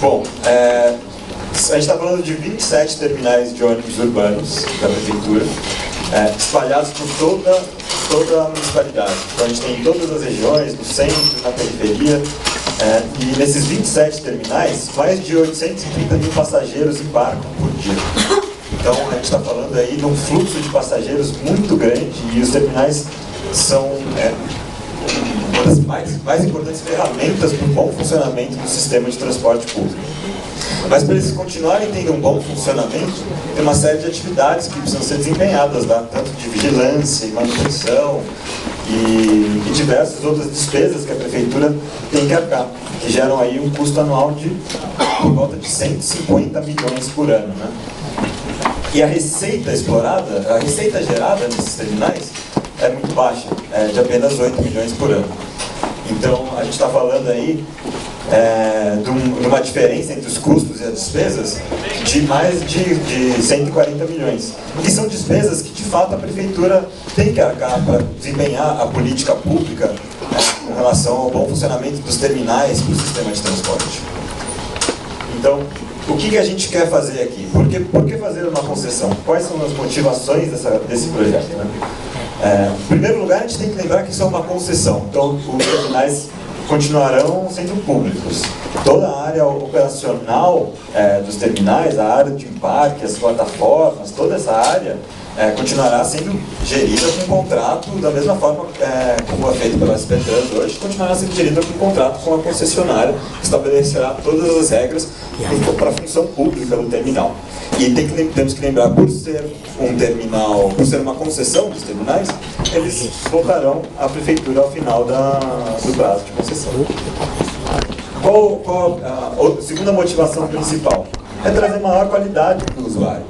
Bom, a gente está falando de 27 terminais de ônibus urbanos da prefeitura, espalhados por toda a municipalidade. Então a gente tem em todas as regiões, no centro, na periferia, e nesses 27 terminais, mais de 830 mil passageiros embarcam por dia. Então a gente está falando aí de um fluxo de passageiros muito grande, e os terminais são uma das mais importantes ferramentas para o bom funcionamento do sistema de transporte público. Mas para eles continuarem tendo um bom funcionamento, tem uma série de atividades que precisam ser desempenhadas, tanto de vigilância e manutenção e diversas outras despesas que a prefeitura tem que arcar, que geram aí um custo anual de por volta de 150 milhões por ano, né? E a receita explorada, a receita gerada nesses terminais é muito baixa, de apenas 8 milhões por ano. Então a gente está falando aí de uma diferença entre os custos e as despesas de mais de 140 milhões. E são despesas que, de fato, a prefeitura tem que arcar para desempenhar a política pública com relação ao bom funcionamento dos terminais para o sistema de transporte. Então, o que a gente quer fazer aqui? Por que fazer uma concessão? Quais são as motivações desse projeto, né? Em primeiro lugar, a gente tem que lembrar que isso é uma concessão. Então, os terminais continuarão sendo públicos. Toda a área operacional dos terminais, a área de embarque, as plataformas, toda essa área continuará sendo gerida com contrato, da mesma forma como é feito pela SP Trans hoje, continuará sendo gerida com contrato com a concessionária, que estabelecerá todas as regras para a função pública do terminal. E temos que lembrar, por ser um terminal, por ser uma concessão dos terminais, eles voltarão à prefeitura ao final do prazo de concessão. Qual a segunda motivação principal? É trazer maior qualidade para o usuário,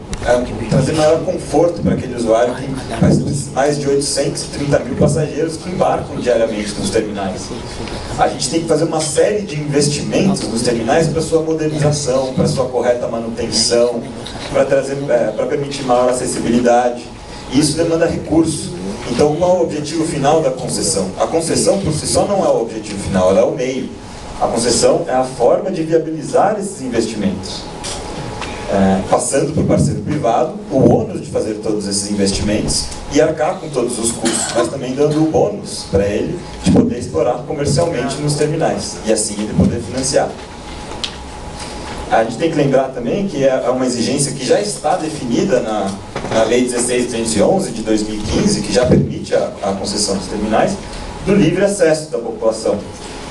trazer maior conforto para aquele usuário que tem mais de 830 mil passageiros que embarcam diariamente nos terminais. A gente tem que fazer uma série de investimentos nos terminais para sua modernização, para sua correta manutenção, para permitir maior acessibilidade. E isso demanda recursos. Então, qual é o objetivo final da concessão? A concessão por si só não é o objetivo final, ela é o meio. A concessão é a forma de viabilizar esses investimentos. Passando para o parceiro privado o ônus de fazer todos esses investimentos e arcar com todos os custos, mas também dando o bônus para ele de poder explorar comercialmente nos terminais e assim ele poder financiar. A gente tem que lembrar também que é uma exigência que já está definida na Lei 16.211 de 2015, que já permite a concessão dos terminais, do livre acesso da população,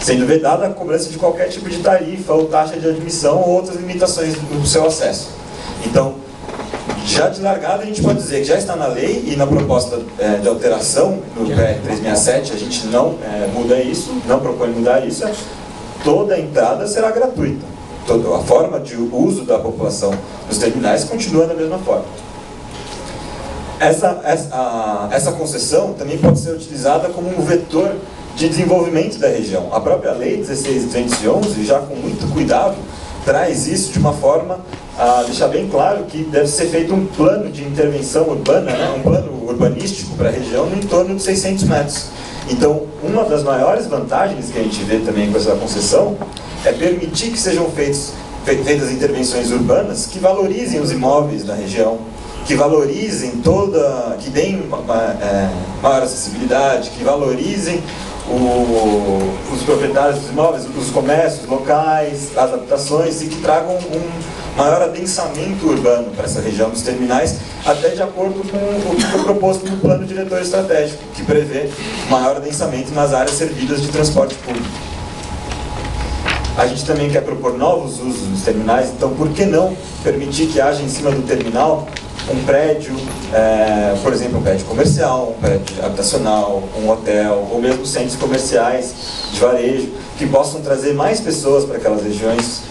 sendo vedada a cobrança de qualquer tipo de tarifa ou taxa de admissão ou outras limitações no seu acesso. Então, já de largada a gente pode dizer que já está na lei e na proposta de alteração do PR 367 a gente não muda isso, não propõe mudar isso, toda a entrada será gratuita. A forma de uso da população nos terminais continua da mesma forma. Essa concessão também pode ser utilizada como um vetor de desenvolvimento da região. A própria Lei 16.211, já com muito cuidado, traz isso de uma forma a deixar bem claro que deve ser feito um plano de intervenção urbana, né? Um plano urbanístico para a região no entorno de 600 metros. Então, uma das maiores vantagens que a gente vê também com essa concessão é permitir que sejam feitas intervenções urbanas que valorizem os imóveis da região, que valorizem que deem maior acessibilidade, que valorizem os proprietários dos imóveis, os comércios locais, as habitações, e que tragam um maior adensamento urbano para essa região dos terminais, até de acordo com o que foi proposto no plano diretor estratégico, que prevê maior adensamento nas áreas servidas de transporte público. A gente também quer propor novos usos dos terminais, então por que não permitir que haja em cima do terminal um prédio, por exemplo, um prédio comercial, um prédio habitacional, um hotel, ou mesmo centros comerciais de varejo, que possam trazer mais pessoas para aquelas regiões.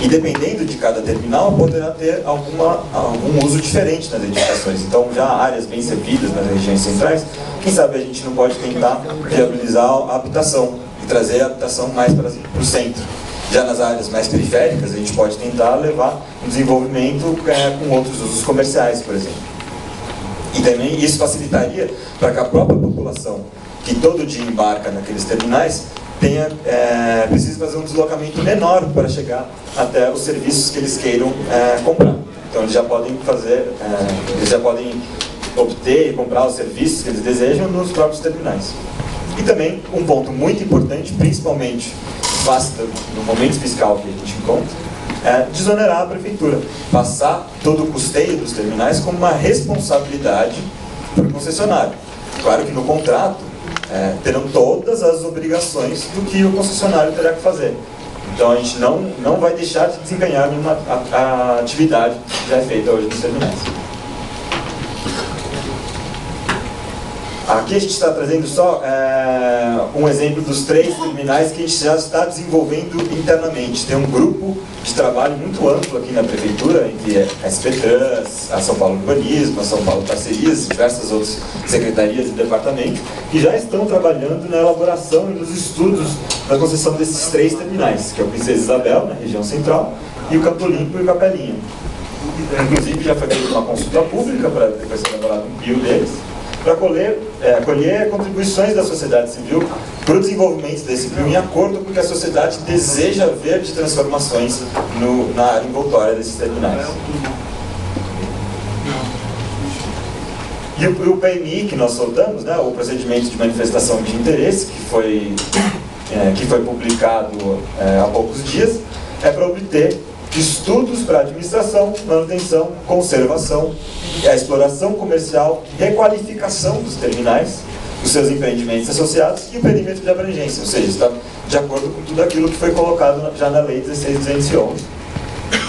E dependendo de cada terminal, poderá ter algum uso diferente nas edificações. Então, já áreas bem servidas nas regiões centrais, quem sabe a gente não pode tentar viabilizar a habitação e trazer a habitação mais para o centro. Já nas áreas mais periféricas, a gente pode tentar levar um desenvolvimento com outros usos comerciais, por exemplo. E também isso facilitaria para que a própria população, que todo dia embarca naqueles terminais, precise fazer um deslocamento menor para chegar até os serviços que eles queiram comprar. Então eles já podem obter e comprar os serviços que eles desejam nos próprios terminais. E também um ponto muito importante, principalmente no momento fiscal que a gente encontra, é desonerar a prefeitura, passar todo o custeio dos terminais como uma responsabilidade para o concessionário. Claro que no contrato terão todas as obrigações do que o concessionário terá que fazer. Então a gente não vai deixar de desempenhar a atividade que já é feita hoje nos terminais. Aqui a gente está trazendo só um exemplo dos 3 terminais que a gente já está desenvolvendo internamente. Tem um grupo de trabalho muito amplo aqui na Prefeitura, entre a SPTrans, a São Paulo Urbanismo, a São Paulo Parcerias e diversas outras secretarias e departamentos, que já estão trabalhando na elaboração e nos estudos da concessão desses 3 terminais, que é o Princesa Isabel, na região central, e o Campo Limpo e o Capelinha. Inclusive já foi feita uma consulta pública para depois ser elaborado um PIO deles, para colher contribuições da sociedade civil para o desenvolvimento desse PIO, em acordo com o que a sociedade deseja ver de transformações na área envoltória desses terminais. E o PMI que nós soltamos, né, o procedimento de manifestação de interesse, que foi publicado há poucos dias, é para obter estudos para administração, manutenção, conservação, a exploração comercial, requalificação dos terminais, dos seus empreendimentos associados e o perímetro de abrangência, ou seja, está de acordo com tudo aquilo que foi colocado já na Lei 16.211.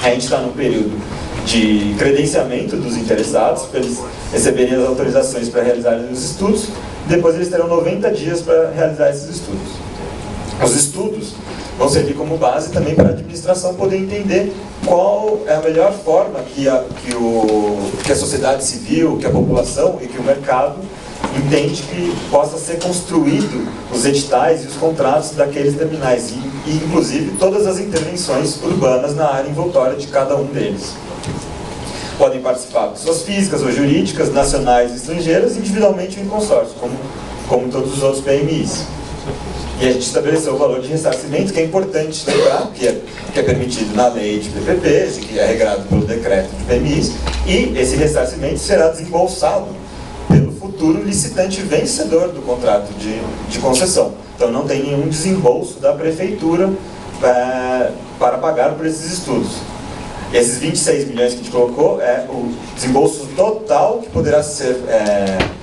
A gente está no período de credenciamento dos interessados, para eles receberem as autorizações para realizarem os estudos, depois eles terão 90 dias para realizar esses estudos. Os estudos vão servir como base também para a administração poder entender qual é a melhor forma que a sociedade civil, que a população e que o mercado entende que possa ser construído os editais e os contratos daqueles terminais e inclusive todas as intervenções urbanas na área envoltória de cada um deles. Podem participar pessoas físicas ou jurídicas, nacionais e estrangeiras, individualmente ou em consórcio, como todos os outros PMIs. E a gente estabeleceu o valor de ressarcimento, que é importante lembrar, que é permitido na lei de PPPs e que é regrado pelo decreto de PMIs, e esse ressarcimento será desembolsado pelo futuro licitante vencedor do contrato de concessão. Então não tem nenhum desembolso da prefeitura para pagar por esses estudos. Esses 26 milhões que a gente colocou é o desembolso total que poderá ser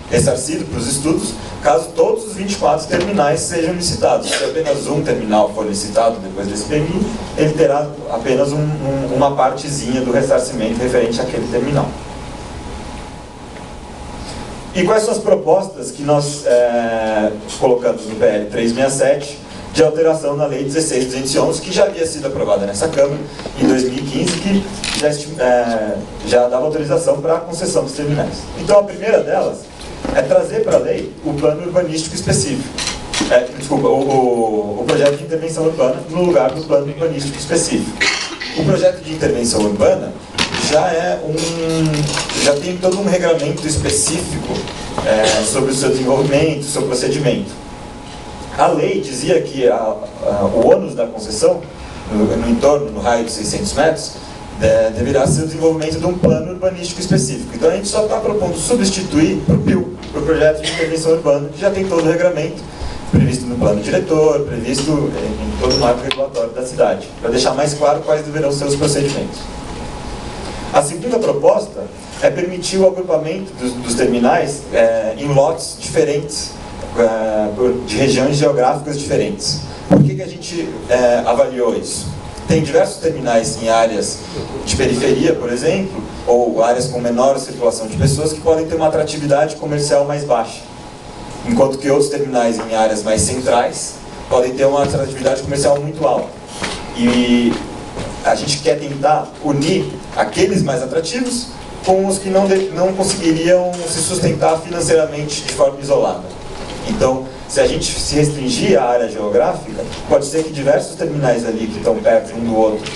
ressarcido para os estudos, caso todos os 24 terminais sejam licitados. Se apenas um terminal for licitado depois desse PMI, ele terá apenas uma partezinha do ressarcimento referente àquele terminal. E quais são as propostas que nós colocamos no PL 367 de alteração na Lei 16.211, que já havia sido aprovada nessa Câmara em 2015, que já dava autorização para a concessão dos terminais. Então a primeira delas é trazer para a lei o plano urbanístico específico. O projeto de intervenção urbana no lugar do plano urbanístico específico. O projeto de intervenção urbana já tem todo um regramento específico sobre o seu desenvolvimento, o seu procedimento. A lei dizia que o ônus da concessão, no entorno, no raio de 600 metros, deverá ser o desenvolvimento de um plano urbanístico específico. Então a gente só está propondo substituir para o PIU, para o projeto de intervenção urbana, que já tem todo o regramento previsto no plano diretor, previsto em todo o marco regulatório da cidade, para deixar mais claro quais deverão ser os procedimentos. A segunda proposta é permitir o agrupamento dos terminais em lotes diferentes, de regiões geográficas diferentes. Por que a gente avaliou isso? Tem diversos terminais em áreas de periferia, por exemplo, ou áreas com menor circulação de pessoas que podem ter uma atratividade comercial mais baixa, enquanto que outros terminais em áreas mais centrais podem ter uma atratividade comercial muito alta. E a gente quer tentar unir aqueles mais atrativos com os que não conseguiriam se sustentar financeiramente de forma isolada. Então, se a gente se restringir à área geográfica, pode ser que diversos terminais ali que estão perto um do outro,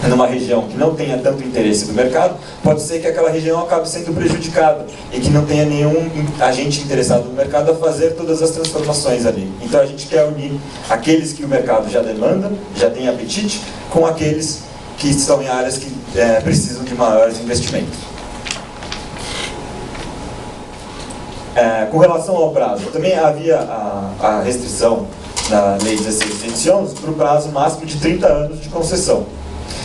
numa região que não tenha tanto interesse do mercado, pode ser que aquela região acabe sendo prejudicada e que não tenha nenhum agente interessado no mercado a fazer todas as transformações ali. Então a gente quer unir aqueles que o mercado já demanda, já tem apetite, com aqueles que estão em áreas que precisam de maiores investimentos. Com relação ao prazo, também havia a restrição na Lei 16.211 para o prazo máximo de 30 anos de concessão.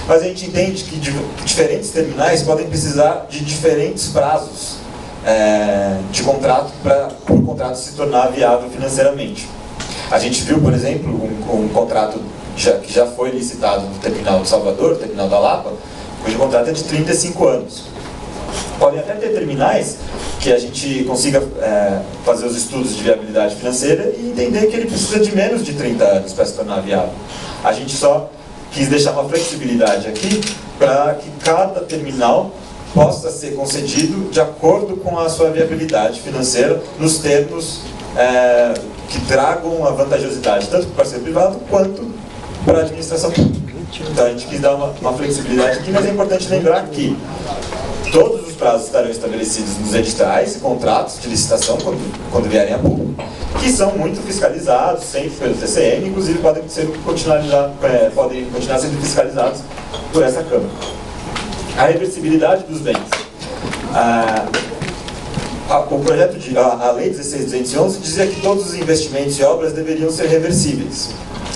Mas a gente entende que diferentes terminais podem precisar de diferentes prazos de contrato para o contrato se tornar viável financeiramente. A gente viu, por exemplo, um contrato que já foi licitado no terminal de Salvador, no terminal da Lapa, cujo contrato é de 35 anos. Podem até ter terminais que a gente consiga fazer os estudos de viabilidade financeira e entender que ele precisa de menos de 30 anos para se tornar viável. A gente só quis deixar uma flexibilidade aqui para que cada terminal possa ser concedido de acordo com a sua viabilidade financeira, nos termos que tragam a vantajosidade tanto para o parceiro privado quanto para a administração pública. Então a gente quis dar uma flexibilidade aqui, mas é importante lembrar que todos os prazos estarão estabelecidos nos editais e contratos de licitação, quando vierem a público, que são muito fiscalizados, sempre pelo TCM, inclusive podem continuar sendo fiscalizados por essa Câmara. A reversibilidade dos bens. A Lei 16.211 dizia que todos os investimentos e obras deveriam ser reversíveis.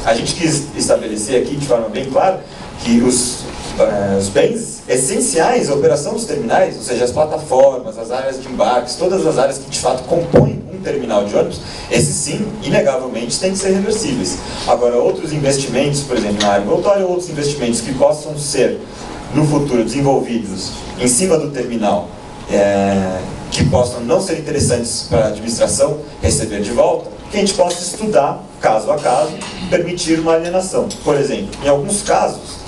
A gente quis estabelecer aqui de forma bem clara que os bens essenciais à operação dos terminais, ou seja, as plataformas, as áreas de embarques, todas as áreas que de fato compõem um terminal de ônibus, esses sim, inegavelmente, têm que ser reversíveis. Agora, outros investimentos, por exemplo, na área envoltória, outros investimentos que possam ser, no futuro, desenvolvidos em cima do terminal, que possam não ser interessantes para a administração receber de volta, que a gente possa estudar, caso a caso, e permitir uma alienação. Por exemplo, em alguns casos,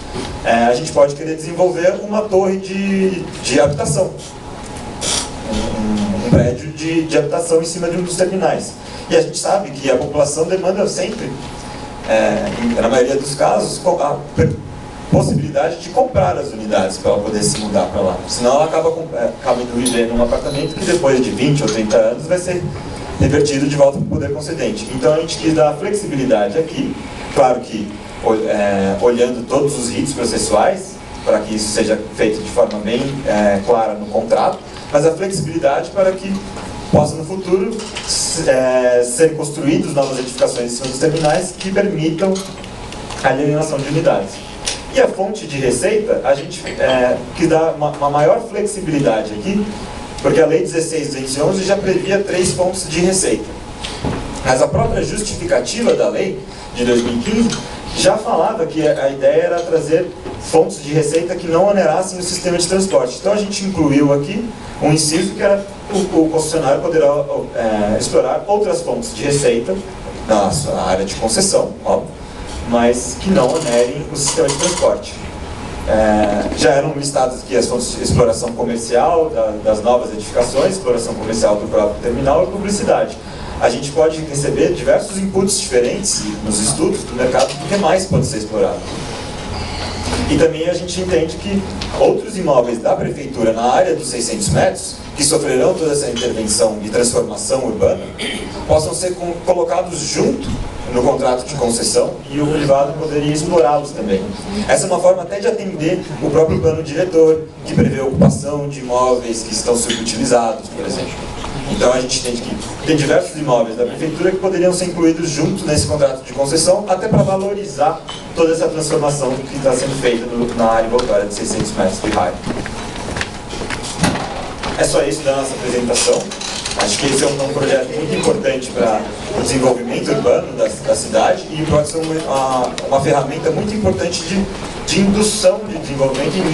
a gente pode querer desenvolver uma torre de habitação, um prédio de habitação em cima de um dos terminais. E a gente sabe que a população demanda sempre, na maioria dos casos, a possibilidade de comprar as unidades para ela poder se mudar para lá. Senão ela acaba indo viver num apartamento que depois de 20 ou 30 anos vai ser revertido de volta para o poder concedente. Então a gente quis dar flexibilidade aqui, claro que olhando todos os ritos processuais, para que isso seja feito de forma bem clara no contrato, mas a flexibilidade para que possa no futuro serem construídas novas edificações em cima dos terminais que permitam a alienação de unidades. E a fonte de receita, a gente quis dar uma maior flexibilidade aqui, porque a Lei 16.211 já previa 3 fontes de receita. Mas a própria justificativa da lei de 2015 já falava que a ideia era trazer fontes de receita que não onerassem o sistema de transporte. Então a gente incluiu aqui um inciso que era o concessionário poderá explorar outras fontes de receita na sua área de concessão, óbvio, mas que não onerem o sistema de transporte. Já eram listadas aqui as fontes de exploração comercial das novas edificações, exploração comercial do próprio terminal e publicidade. A gente pode receber diversos inputs diferentes nos estudos do mercado do que mais pode ser explorado. E também a gente entende que outros imóveis da prefeitura na área dos 600 metros, que sofrerão toda essa intervenção e transformação urbana, possam ser colocados junto no contrato de concessão e o privado poderia explorá-los também. Essa é uma forma até de atender o próprio plano diretor, que prevê a ocupação de imóveis que estão subutilizados, por exemplo. Então a gente entende que tem diversos imóveis da prefeitura que poderiam ser incluídos junto nesse contrato de concessão, até para valorizar toda essa transformação que está sendo feita na área envoltória de 600 metros de raio. É só isso da nossa apresentação. Acho que esse é um projeto muito importante para o desenvolvimento urbano da cidade e pode ser uma ferramenta muito importante de indução de desenvolvimento em